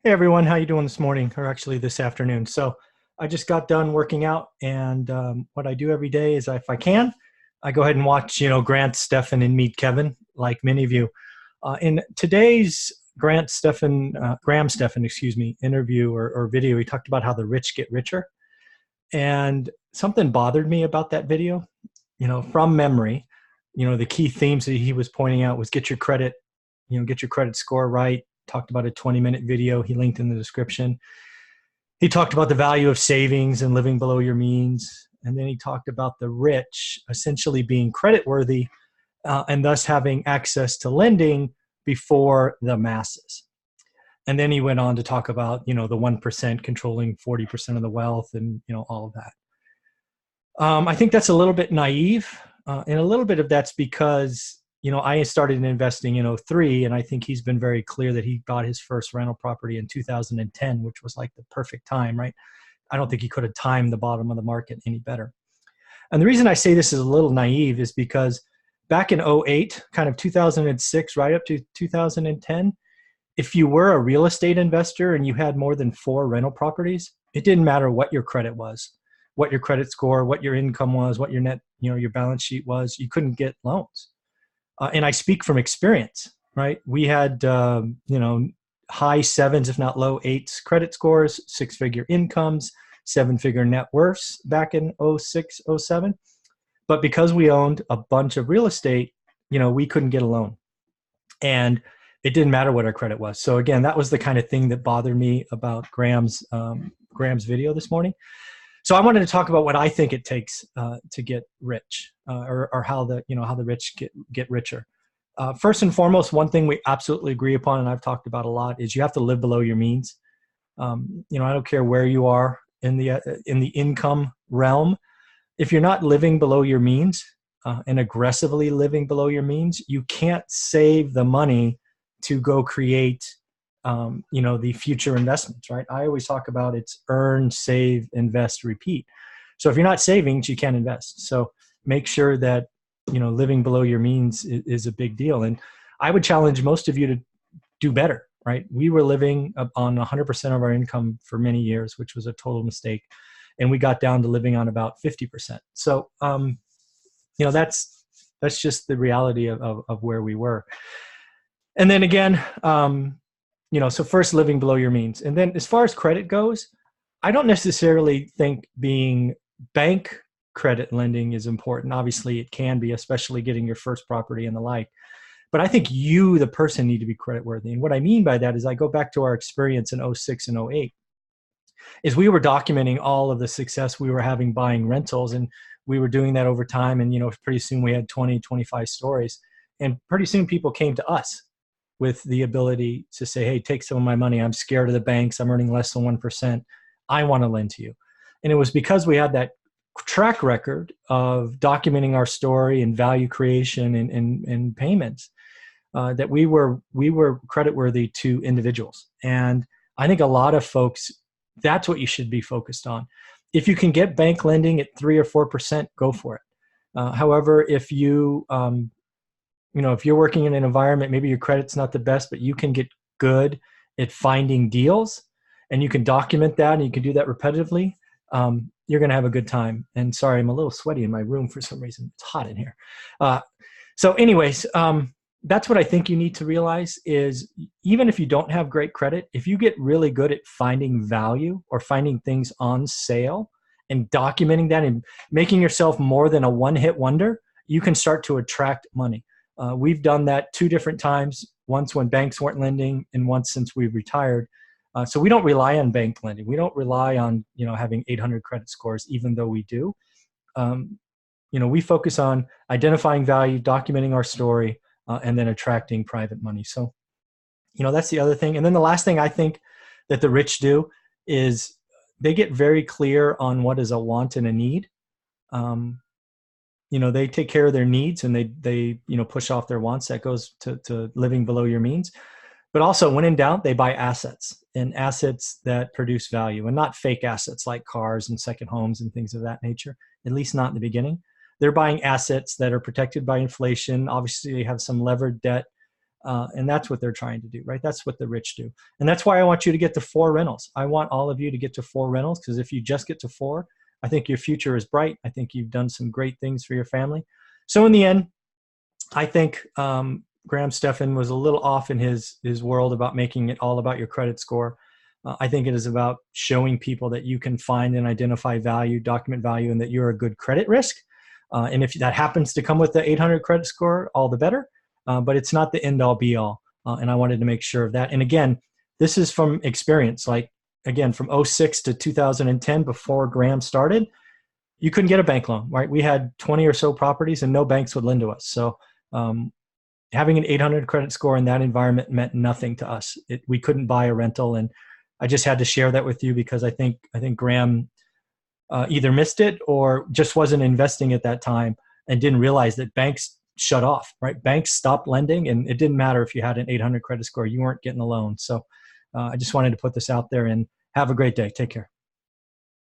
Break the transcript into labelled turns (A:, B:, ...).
A: Hey everyone, how you doing this morning, or actually this afternoon? So I just got done working out, and what I do every day is, if I can, I go ahead and watch, Grant, Stephan, and Meet Kevin, like many of you. In today's Graham Stephan, excuse me, interview or video, he talked about how the rich get richer, and something bothered me about that video. From memory, the key themes that he was pointing out was get your credit score right. Talked about a 20-minute video he linked in the description. He talked about the value of savings and living below your means. And then he talked about the rich essentially being credit worthy and thus having access to lending before the masses. And then he went on to talk about, the 1% controlling 40% of the wealth and, all of that. I think that's a little bit naive. And a little bit of that's because I started investing in '03, and I think he's been very clear that he bought his first rental property in 2010, which was like the perfect time, right? I don't think he could have timed the bottom of the market any better. And the reason I say this is a little naive is because back in '08, kind of 2006, right up to 2010, if you were a real estate investor and you had more than 4 rental properties, it didn't matter what your credit was, what your credit score, what your income was, what your net, your balance sheet was, you couldn't get loans. And I speak from experience, right? We had, high sevens, if not low eights credit scores, 6-figure incomes, 7-figure net worths back in '06, '07. But because we owned a bunch of real estate, we couldn't get a loan. And it didn't matter what our credit was. So again, that was the kind of thing that bothered me about Graham's video this morning. So I wanted to talk about what I think it takes to get rich, or how the rich get richer. First and foremost, one thing we absolutely agree upon, and I've talked about a lot, is you have to live below your means. I don't care where you are in the income realm. If you're not living below your means and aggressively living below your means, you can't save the money to go create the future investments, right? I always talk about it's earn, save, invest, repeat. So if you're not saving, you can't invest. So make sure that, living below your means is a big deal. And I would challenge most of you to do better, right? We were living on 100% of our income for many years, which was a total mistake. And we got down to living on about 50%. So, that's just the reality of where we were. And then again, so first, living below your means. And then as far as credit goes, I don't necessarily think being bank credit lending is important. Obviously, it can be, especially getting your first property and the like. But I think you, the person, need to be credit worthy. And what I mean by that is I go back to our experience in '06 and '08, is we were documenting all of the success we were having buying rentals. And we were doing that over time. And, pretty soon we had 20, 25 stories. And pretty soon people came to us with the ability to say, hey, take some of my money. I'm scared of the banks. I'm earning less than 1%. I want to lend to you. And it was because we had that track record of documenting our story and value creation and payments that we were creditworthy to individuals. And I think a lot of folks, that's what you should be focused on. If you can get bank lending at 3 or 4%, go for it. However, if if you're working in an environment, maybe your credit's not the best, but you can get good at finding deals and you can document that and you can do that repetitively, you're going to have a good time. And sorry, I'm a little sweaty in my room for some reason. It's hot in here. So anyways, that's what I think you need to realize is even if you don't have great credit, if you get really good at finding value or finding things on sale and documenting that and making yourself more than a one-hit wonder, you can start to attract money. We've done that 2 different times, once when banks weren't lending and once since we've retired. So we don't rely on bank lending. We don't rely on, having 800 credit scores, even though we do. We focus on identifying value, documenting our story, and then attracting private money. So, that's the other thing. And then the last thing I think that the rich do is they get very clear on what is a want and a need. They take care of their needs and they push off their wants. That goes to living below your means. But also, when in doubt, they buy assets, and assets that produce value, and not fake assets like cars and second homes and things of that nature, at least not in the beginning. They're buying assets that are protected by inflation. Obviously, they have some levered debt And that's what they're trying to do, right? That's what the rich do. And that's why I want you to get to 4 rentals. I want all of you to get to 4 rentals, because if you just get to 4, I think your future is bright. I think you've done some great things for your family. So in the end, I think Graham Stephan was a little off in his world about making it all about your credit score. I think it is about showing people that you can find and identify value, document value, and that you're a good credit risk. And if that happens to come with the 800 credit score, all the better. But it's not the end all be all. And I wanted to make sure of that. And again, this is from experience. Like, again, from 06 to 2010, before Graham started, you couldn't get a bank loan, right? We had 20 or so properties and no banks would lend to us. So having an 800 credit score in that environment meant nothing to us. We couldn't buy a rental. And I just had to share that with you, because I think Graham either missed it or just wasn't investing at that time and didn't realize that banks shut off, right? Banks stopped lending, and it didn't matter if you had an 800 credit score, you weren't getting a loan. So I just wanted to put this out there, and have a great day. Take care.